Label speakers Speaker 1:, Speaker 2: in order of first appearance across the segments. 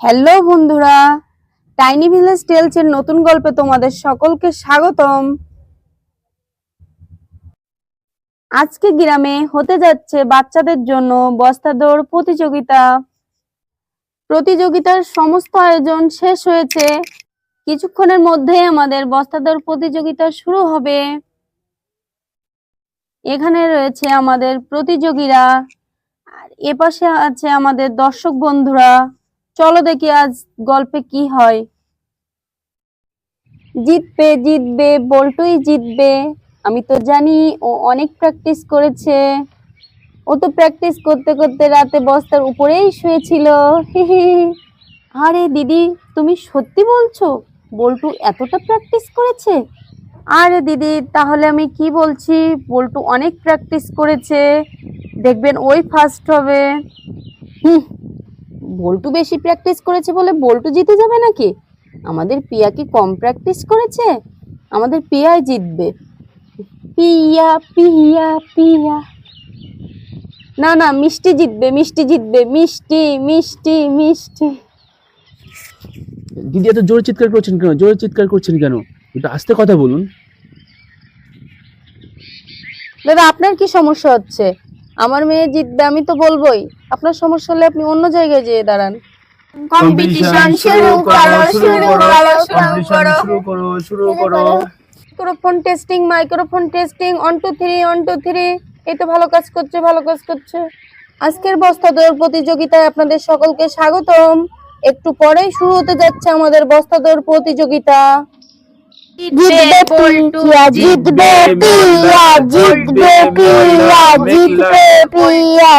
Speaker 1: Hello বন্ধুরা, tiny village tales এর নতুন গল্পে তোমাদের সকলকে স্বাগতম। আজকে গ্রামে হতে যাচ্ছে বাচ্চাদের জন্য বস্তা দৌড় প্রতিযোগিতা। প্রতিযোগিতার সমস্ত আয়োজন শেষ হয়েছে, কিছুক্ষণের মধ্যেই আমাদের বস্তা দৌড় প্রতিযোগিতা শুরু হবে। এখানে রয়েছে আমাদের প্রতিযোগীরা, আর এপাশে আছে আমাদের দর্শক বন্ধুরা। চলো দেখি আজ গল্পে কি হয়। জিতবে জিতবে বল্টুই জিতবে, আমি তো জানি ও অনেক প্র্যাকটিস করেছে। ও তো প্র্যাকটিস করতে করতে রাতে বস্তার উপরেই শুয়েছিল। আরে দিদি, তুমি সত্যি বলছো বল্টু এতটা প্র্যাকটিস করেছে? আরে দিদি, তাহলে আমি কি বলছি, বল্টু অনেক প্র্যাকটিস করেছে, দেখবেন ওই ফার্স্ট হবে। বল্টু বেশি প্র্যাকটিস করেছে বলে বল্টু জিতে যাবে নাকি? আমাদের পিয়া কি কম প্র্যাকটিস করেছে? আমাদের পিয়াই জিতবে। পিয়া পিয়া পিয়া। না না, মিষ্টি জিতবে, মিষ্টি জিতবে, মিষ্টি মিষ্টি মিষ্টি।
Speaker 2: দিদি এত জোরে চিৎকার করছেন কেন? জোরে চিৎকার করছেন কেন? একটু আস্তে কথা বলুন।
Speaker 1: দাদা, আপনার কি সমস্যা হচ্ছে? আমার মেয়ে জিতবে, আমি তো বলবোই। আপনার সমস্যা হলে আপনি অন্য জায়গায় যেয়ে দাঁড়ান।
Speaker 3: কম্পিটিশন শুরু করো শুরু করো শুরু করো
Speaker 2: শুরু করো।
Speaker 1: Microphone testing, microphone testing, 1 2 3 1 2 3। এই তো ভালো কাজ করছে, ভালো কাজ করছে। আজকের বস্তা দৌড় প্রতিযোগিতায় আপনাদের সকলকে স্বাগতম। একটু পরেই শুরু হতে যাচ্ছে আমাদের বস্তা দৌড় প্রতিযোগিতা।
Speaker 3: জিতবে পিয়া জিতবে পিয়া জিতবে পিয়া জিতবে পিয়া।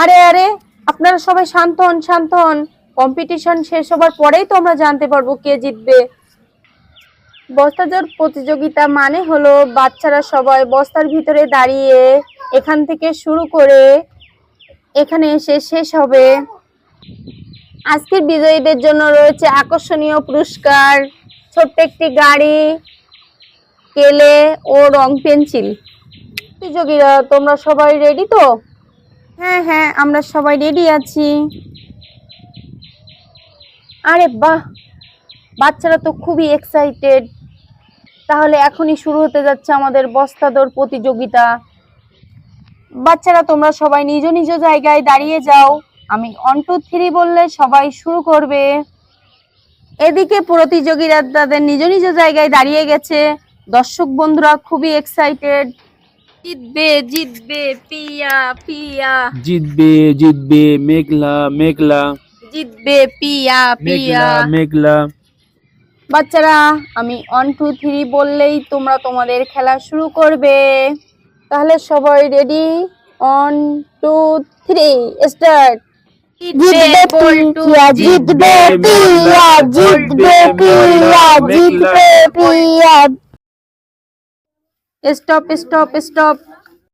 Speaker 1: আরে আরে, আপনারা সবাই শান্ত হন, শান্ত হন। কম্পিটিশন শেষ হবার পরেই তো আমরা জানতে পারবো কে জিতবে। বস্তা দৌড় প্রতিযোগিতা মানে হলো বাচ্চারা সবাই বস্তার ভিতরে দাঁড়িয়ে এখান থেকে শুরু করে এখানে এসে শেষ হবে। আজকের বিজয়ীদের জন্য রয়েছে আকর্ষণীয় পুরস্কার, ছোট্ট একটি গাড়ি, কেলে ও রং পেন্সিল। প্রতিযোগীরা তোমরা সবাই রেডি তো? হ্যাঁ হ্যাঁ, আমরা সবাই রেডি আছি। আরে বাহ, বাচ্চারা তো খুবই এক্সাইটেড। তাহলে এখনই শুরু হতে যাচ্ছে আমাদের বস্তা দৌড় প্রতিযোগিতা। বাচ্চারা তোমরা সবাই নিজ নিজ জায়গায় দাঁড়িয়ে যাও। আমি 1 2 3 বললে সবাই শুরু করবে। এদিকে প্রতিযোগীরা তাদের নিজ নিজ জায়গায় দাঁড়িয়ে গেছে। দর্শক বন্ধুরা খুবই এক্সাইটেড। জিতবে জিতবে পিয়া পিয়া,
Speaker 2: জিতবে জিতবে মেঘলা মেঘলা,
Speaker 1: জিতবে পিয়া পিয়া।
Speaker 2: মেঘলা মেঘলা।
Speaker 1: বাচ্চারা, আমি 1 2 3 বললেই তোমরা তোমাদের খেলা শুরু করবে। তাহলে সবাই রেডি? 1 2 3 স্টার্ট।
Speaker 3: জিতবে পিয়া জিতবে পিয়া জিতবে পিয়া জিতবে পিয়া।
Speaker 1: Stop stop stop.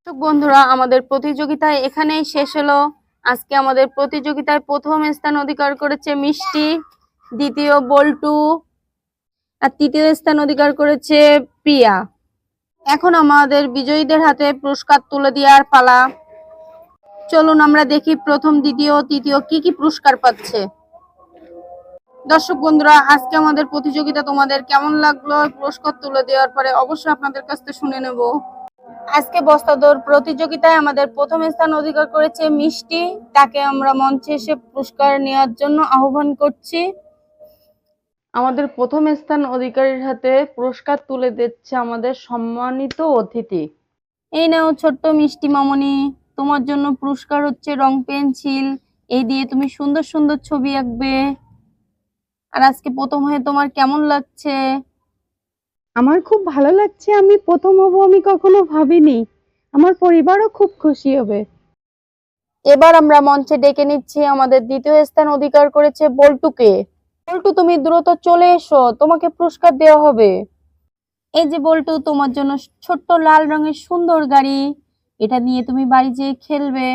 Speaker 1: বন্ধুরা, আমাদের প্রতিযোগিতা এখানেই শেষ হলো। আজকে আমাদের প্রতিযোগিতায় প্রথম স্থান অধিকার করেছে মিষ্টি, দ্বিতীয় বল্টু, আর তৃতীয় স্থান অধিকার করেছে প্রিয়া। এখন আমাদের বিজয়ীদের হাতে পুরস্কার তুলে দেওয়ার পালা। চলুন আমরা দেখি প্রথম, দ্বিতীয়, তৃতীয় কি কি পুরস্কার পাচ্ছে। দর্শক বন্ধুরা, আজকে আমাদের প্রতিযোগিতা তোমাদের কেমন লাগলো? পুরস্কার তুলে দেওয়ার পরে অবশ্যই আপনাদের কাছ থেকে শুনে নেব। আজকে বস্তা দৌড় প্রতিযোগিতায় আমাদের প্রথম স্থান অধিকার করেছে মিষ্টি। তাকে আমরা মঞ্চে এসে পুরস্কার নেওয়ার জন্য আহ্বান করছি। আমাদের প্রথম স্থান অধিকারীর হাতে পুরস্কার তুলে দিচ্ছে আমাদের সম্মানিত অতিথি। এই নাও ছোট্ট মিষ্টি মামনি, তোমার জন্য পুরস্কার হচ্ছে রং পেন্সিল। এই দিয়ে তুমি সুন্দর সুন্দর ছবি আঁকবে। আর আজকে প্রথম হয়ে তোমার কেমন লাগছে?
Speaker 4: আমার খুব ভালো লাগছে। আমি প্রথম হব, আমি কখনো ভাবিনি। আমার পরিবারও খুব খুশি হবে।
Speaker 1: এবার আমরা মঞ্চে ডেকে নিচ্ছি আমাদের দ্বিতীয় স্থান অধিকার করেছে বল্টুকে। বল্টু, তুমি দ্রুত চলে এসো, তোমাকে পুরস্কার দেওয়া হবে। এই যে বল্টু, তোমার জন্য ছোট্ট লাল রঙের সুন্দর গাড়ি, এটা নিয়ে তুমি বাড়ি যেয়ে খেলবে।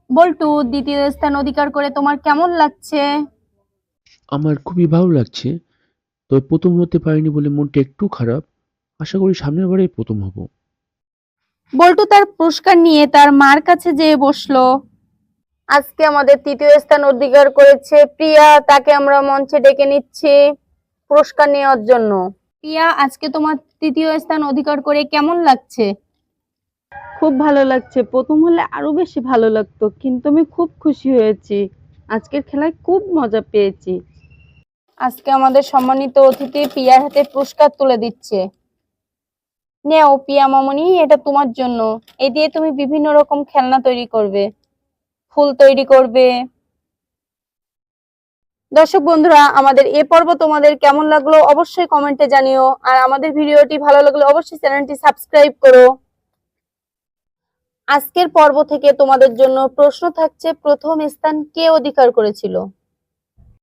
Speaker 1: বল্টু, দ্বিতীয় স্থান অধিকার করে তোমার কেমন লাগছে?
Speaker 2: আমার খুবই ভালো লাগছে। তবে প্রথম হতে পারিনি বলে মনটা একটু খারাপ। আশা করি সামনের বারে প্রথম হব।
Speaker 1: বল্টু তার পুরস্কার নিয়ে তার মার কাছে যেয়ে বসলো। আজকে আমাদের তৃতীয় স্থান অধিকার করেছে প্রিয়া, তাকে আমরা মঞ্চে ডেকে নিচ্ছি পুরস্কার নেওয়ার জন্য। প্রিয়া, আজকে তোমার তৃতীয় স্থান অধিকার করে কেমন লাগছে?
Speaker 4: খুব ভালো লাগছে। প্রথম হলে আরো বেশি ভালো লাগতো, কিন্তু আমি খুব খুশি হয়েছি। আজকের খেলায় খুব মজা পেয়েছি।
Speaker 1: আজকে আমাদের সম্মানিত অতিথি প্রিয়ার হাতে পুরস্কার তুলে দিচ্ছে। নেও প্রিয়া মামনি, এটা তোমার জন্য। এই দিয়ে তুমি বিভিন্ন রকম খেলনা তৈরি করবে, ফুল তৈরি করবে। দর্শক বন্ধুরা, আমাদের এ পর্ব তোমাদের কেমন লাগলো অবশ্যই কমেন্টে জানিও, আর আমাদের ভিডিওটি ভালো লাগলে অবশ্যই চ্যানেলটি সাবস্ক্রাইব করো। আজকের পর্ব থেকে তোমাদের জন্য প্রশ্ন থাকছে, প্রথম স্থান কে অধিকার করেছিল?